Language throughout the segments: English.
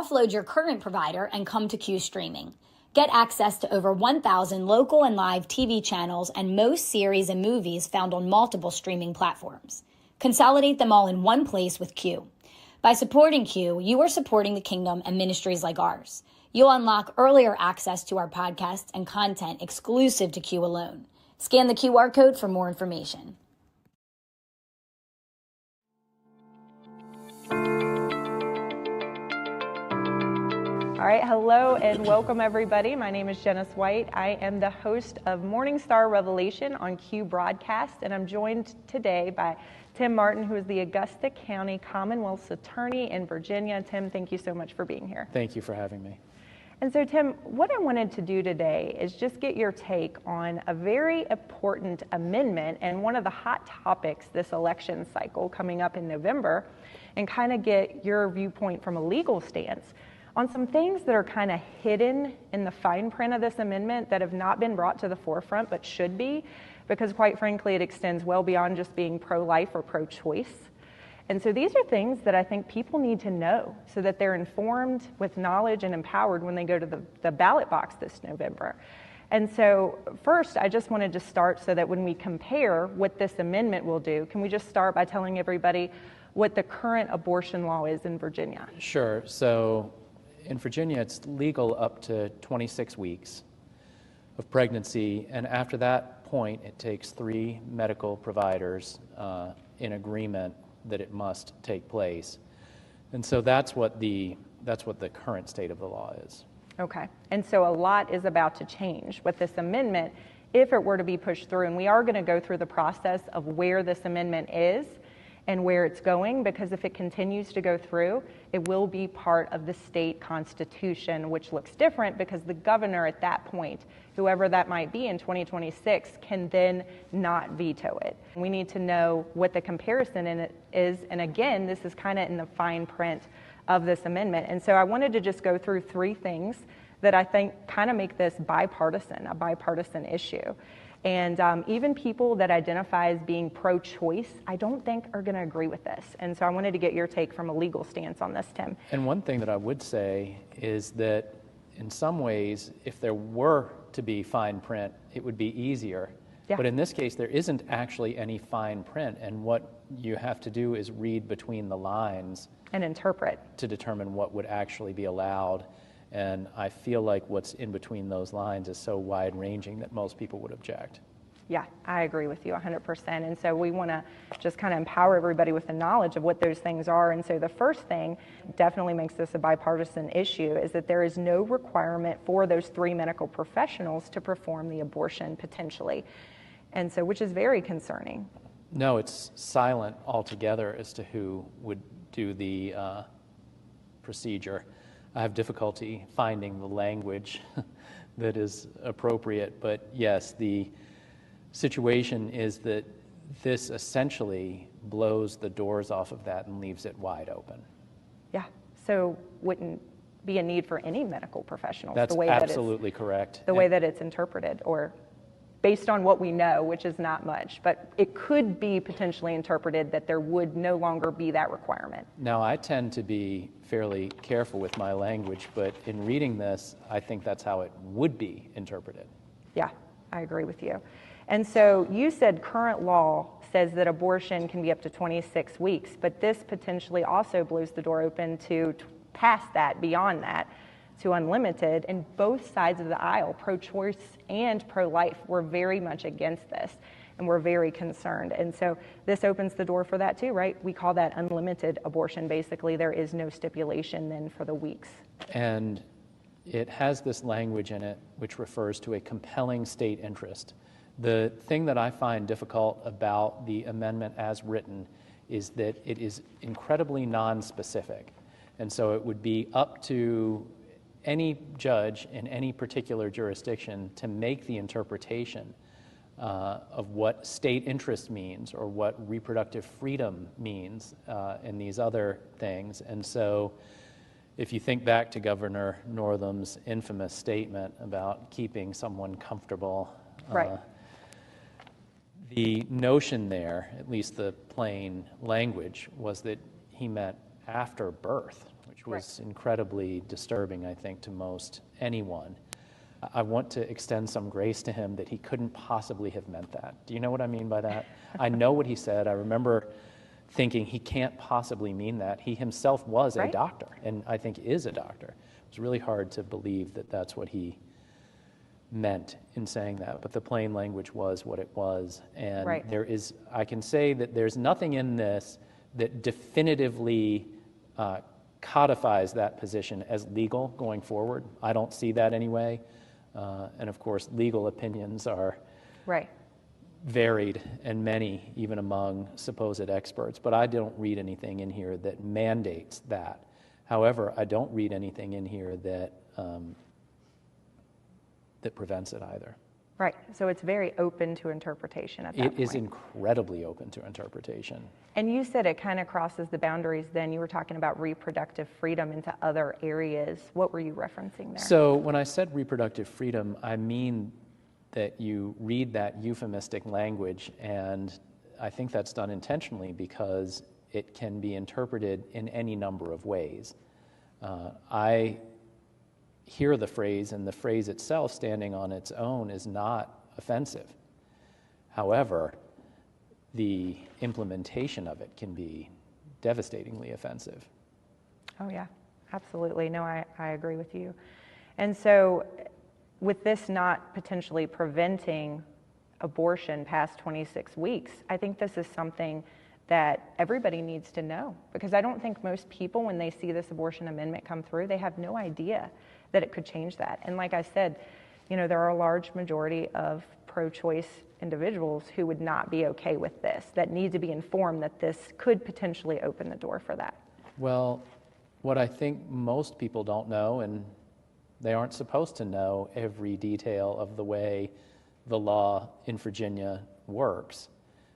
Offload your current provider and come to Q Streaming. Get access to over 1,000 local and live TV channels and most series and movies found on multiple streaming platforms. Consolidate them all in one place with Q. By supporting Q, you are supporting the kingdom and ministries like ours. You'll unlock earlier access to our podcasts and content exclusive to Q alone. Scan the QR code for more information. All right, hello and welcome everybody. My name is Jenness White. I am the host of Morning Star Revelation on Q Broadcast, and I'm joined today by Tim Martin, who is the Augusta County Commonwealth Attorney in Virginia. Tim, thank you so much for being here. Thank you for having me. And so, Tim, what I wanted to do today is just get your take on a very important amendment and one of the hot topics this election cycle coming up in November, and kind of get your viewpoint from a legal stance on some things that are kind of hidden in the fine print of this amendment that have not been brought to the forefront but should be, because quite frankly, it extends well beyond just being pro-life or pro-choice. And so these are things that I think people need to know so that they're informed with knowledge and empowered when they go to the ballot box this November. And so first, I just wanted to start so that when we compare what this amendment will do, can we just start by telling everybody what the current abortion law is in Virginia? Sure. So in Virginia, it's legal up to 26 weeks of pregnancy, and after that point, it takes 3 medical providers in agreement that it must take place. And so that's what the current state of the law is. Okay. And so a lot is about to change with this amendment if it were to be pushed through. And we are going to go through the process of where this amendment is and where it's going, because if it continues to go through, it will be part of the state constitution, which looks different because the governor at that point, whoever that might be in 2026, can then not veto it. We need to know what the comparison in it is. And again, this is kind of in the fine print of this amendment. And so I wanted to just go through 3 things that I think kind of make this a bipartisan issue. And even people that identify as being pro-choice, I don't think are going to agree with this. And so I wanted to get your take from a legal stance on this, Tim. And one thing that I would say is that in some ways, if there were to be fine print, it would be easier. Yeah. But in this case, there isn't actually any fine print. And what you have to do is read between the lines and interpret to determine what would actually be allowed. And I feel like what's in between those lines is so wide-ranging that most people would object. Yeah, I agree with you 100%. And so we want to just kind of empower everybody with the knowledge of what those things are. And so the first thing definitely makes this a bipartisan issue is that there is no requirement for those 3 medical professionals to perform the abortion potentially. And so, which is very concerning. No, it's silent altogether as to who would do the procedure. I have difficulty finding the language that is appropriate, but yes, the situation is that this essentially blows the doors off of that and leaves it wide open. Yeah, so wouldn't be a need for any medical professionals. That's the way absolutely correct. The way that it's interpreted, or based on what we know, which is not much, but it could be potentially interpreted that there would no longer be that requirement. Now, I tend to be fairly careful with my language, but in reading this, I think that's how it would be interpreted. Yeah, I agree with you. And so you said current law says that abortion can be up to 26 weeks, but this potentially also blows the door open to past that, beyond that, to unlimited, and both sides of the aisle, pro-choice and pro-life, were very much against this, and we're very concerned. And so this opens the door for that too, right? We call that unlimited abortion. Basically, there is no stipulation then for the weeks. And it has this language in it which refers to a compelling state interest. The thing that I find difficult about the amendment as written is that it is incredibly non-specific. And so it would be up to any judge in any particular jurisdiction to make the interpretation of what state interest means or what reproductive freedom means in these other things. And so if you think back to Governor Northam's infamous statement about keeping someone comfortable, right. The notion there, at least the plain language, was that he meant after birth, which was incredibly disturbing, I think, to most anyone. I want to extend some grace to him that he couldn't possibly have meant that. Do you know what I mean by that? I know what he said. I remember thinking he can't possibly mean that. He himself was a doctor, and I think is a doctor. It was really hard to believe that that's what he meant in saying that, but the plain language was what it was. And there is, I can say that there's nothing in this that definitively codifies that position as legal going forward. I don't see that anyway. And of course, legal opinions are varied and many, even among supposed experts. But I don't read anything in here that mandates that. However, I don't read anything in here that that prevents it either. Right. So it's very open to interpretation at that point. It is incredibly open to interpretation. And you said it kind of crosses the boundaries then. You were talking about reproductive freedom into other areas. What were you referencing there? So when I said reproductive freedom, I mean that you read that euphemistic language, and I think that's done intentionally because it can be interpreted in any number of ways. I hear the phrase, and the phrase itself standing on its own is not offensive. However, the implementation of it can be devastatingly offensive. Oh yeah, absolutely. No, I agree with you. And so with this not potentially preventing abortion past 26 weeks, I think this is something that everybody needs to know, because I don't think most people, when they see this abortion amendment come through, they have no idea that it could change that. And like I said, you know, there are a large majority of pro-choice individuals who would not be okay with this, that need to be informed that this could potentially open the door for that. Well, what I think most people don't know, and they aren't supposed to know every detail of the way the law in Virginia works,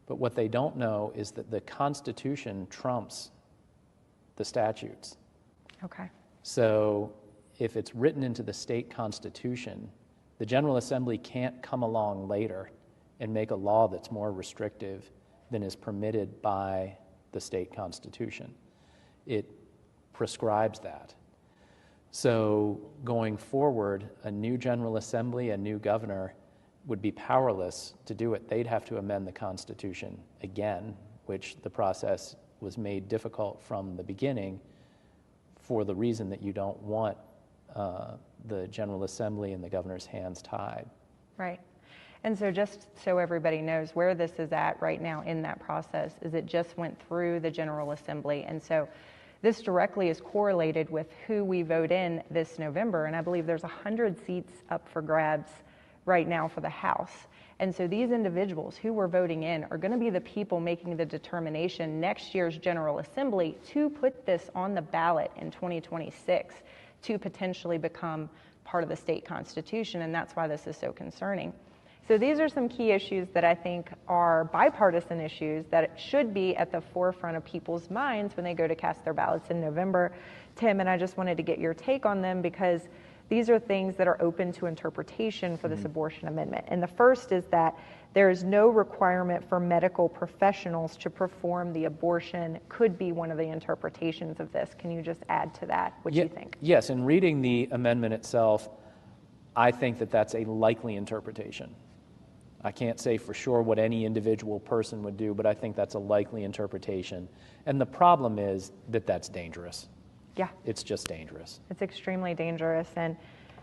but what they don't know is that the Constitution trumps the statutes. Okay. So if it's written into the state constitution, the General Assembly can't come along later and make a law that's more restrictive than is permitted by the state constitution. It prescribes that. So going forward, a new General Assembly, a new governor, would be powerless to do it. They'd have to amend the Constitution again, which the process was made difficult from the beginning for the reason that you don't want the General Assembly and the governor's hands tied. Right. And so just so everybody knows where this is at right now in that process is it just went through the General Assembly. And so this directly is correlated with who we vote in this November. And I believe there's 100 seats up for grabs right now for the House. And so these individuals who we're voting in are going to be the people making the determination next year's General Assembly to put this on the ballot in 2026 to potentially become part of the state constitution. And that's why this is so concerning. So these are some key issues that I think are bipartisan issues that should be at the forefront of people's minds when they go to cast their ballots in November. Tim, and I just wanted to get your take on them because these are things that are open to interpretation for this abortion amendment. And the first is that there is no requirement for medical professionals to perform the abortion, could be one of the interpretations of this. Can you just add to that what you think? Yes, in reading the amendment itself, I think that that's a likely interpretation. I can't say for sure what any individual person would do, but I think that's a likely interpretation. And the problem is that that's dangerous. Yeah. It's just dangerous. It's extremely dangerous. And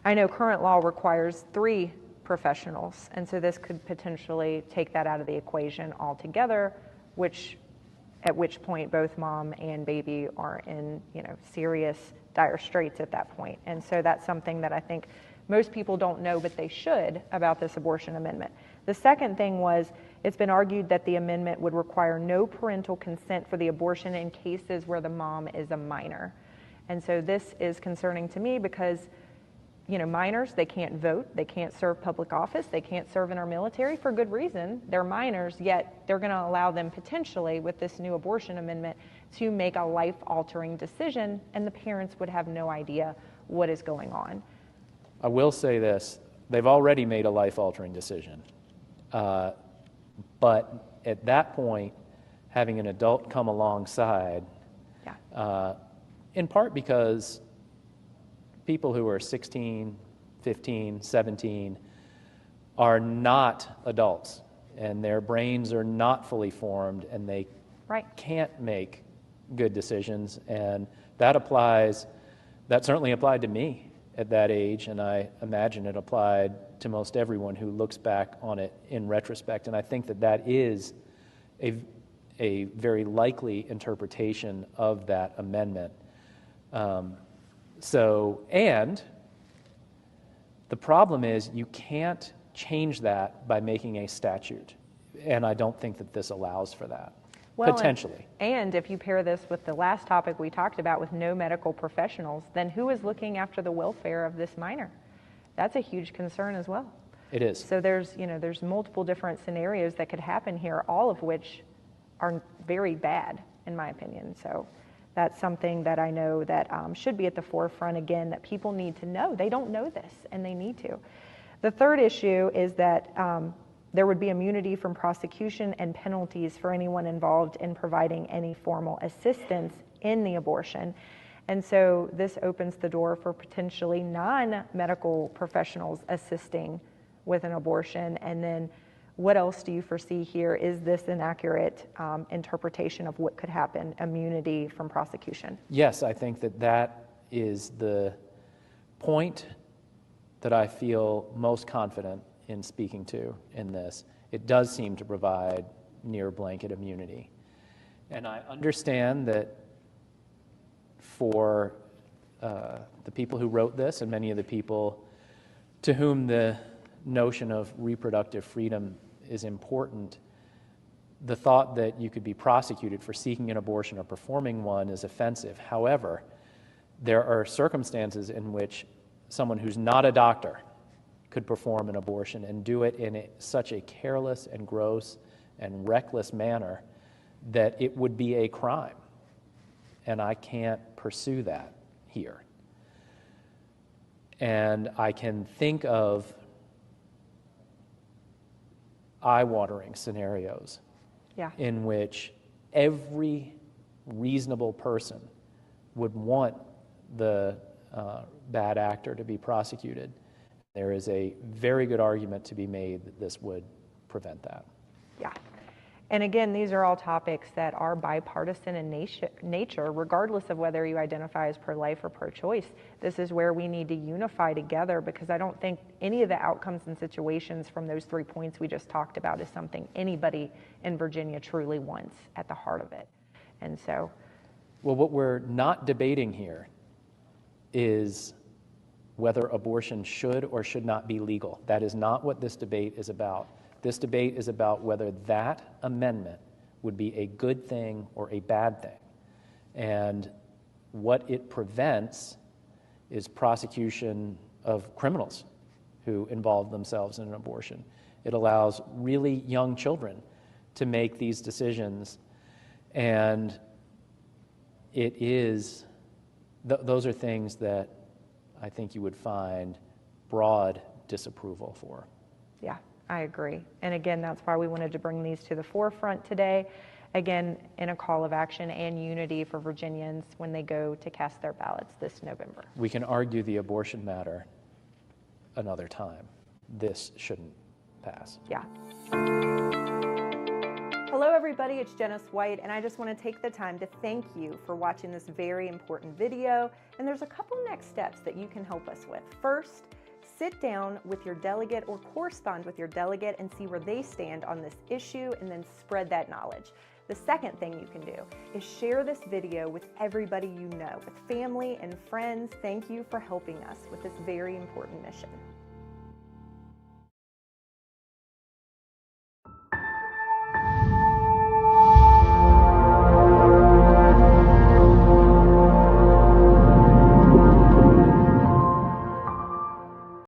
I know current law requires 3 professionals. And so this could potentially take that out of the equation altogether, at which point both mom and baby are in, serious dire straits at that point. And so that's something that I think most people don't know, but they should, about this abortion amendment. The second thing was, it's been argued that the amendment would require no parental consent for the abortion in cases where the mom is a minor. And so this is concerning to me because, minors, they can't vote, they can't serve public office, they can't serve in our military for good reason. They're minors, yet they're going to allow them potentially with this new abortion amendment to make a life-altering decision, and the parents would have no idea what is going on. I will say this, they've already made a life-altering decision. But at that point, having an adult come alongside in part because people who are 16, 15, 17 are not adults, and their brains are not fully formed, and they can't make good decisions. And that certainly applied to me at that age, and I imagine it applied to most everyone who looks back on it in retrospect. And I think that is a very likely interpretation of that amendment. And the problem is you can't change that by making a statute, and I don't think that this allows for that. Well, potentially. And if you pair this with the last topic we talked about with no medical professionals, then who is looking after the welfare of this minor? That's a huge concern as well. It is. So there's multiple different scenarios that could happen here, all of which are very bad, in my opinion. So that's something that I know that should be at the forefront, again, that people need to know. They don't know this, and they need to. The third issue is that there would be immunity from prosecution and penalties for anyone involved in providing any formal assistance in the abortion. And so this opens the door for potentially non-medical professionals assisting with an abortion. And then what else do you foresee here? Is this an accurate interpretation of what could happen, immunity from prosecution? Yes, I think that is the point that I feel most confident in speaking to in this. It does seem to provide near blanket immunity. And I understand that for the people who wrote this and many of the people to whom the notion of reproductive freedom is important, the thought that you could be prosecuted for seeking an abortion or performing one is offensive. However, there are circumstances in which someone who's not a doctor could perform an abortion and do it in such a careless and gross and reckless manner that it would be a crime. And I can't pursue that here. And I can think of eye-watering scenarios in which every reasonable person would want the bad actor to be prosecuted. There is a very good argument to be made that this would prevent that. Yeah. And again, these are all topics that are bipartisan in nature, regardless of whether you identify as pro-life or pro-choice. This is where we need to unify together, because I don't think any of the outcomes and situations from those 3 points we just talked about is something anybody in Virginia truly wants at the heart of it. And so... Well, what we're not debating here is whether abortion should or should not be legal. That is not what this debate is about. This debate is about whether that amendment would be a good thing or a bad thing. And what it prevents is prosecution of criminals who involve themselves in an abortion. It allows really young children to make these decisions, and it is, those are things that I think you would find broad disapproval for. Yeah, I agree. And again, that's why we wanted to bring these to the forefront today, again, in a call of action and unity for Virginians when they go to cast their ballots this November. We can argue the abortion matter another time. This shouldn't pass. Yeah. Hello everybody, it's Jenness White, and I just want to take the time to thank you for watching this very important video. And there's a couple next steps that you can help us with. First, sit down with your delegate or correspond with your delegate and see where they stand on this issue, and then spread that knowledge. The second thing you can do is share this video with everybody you know, with family and friends. Thank you for helping us with this very important mission.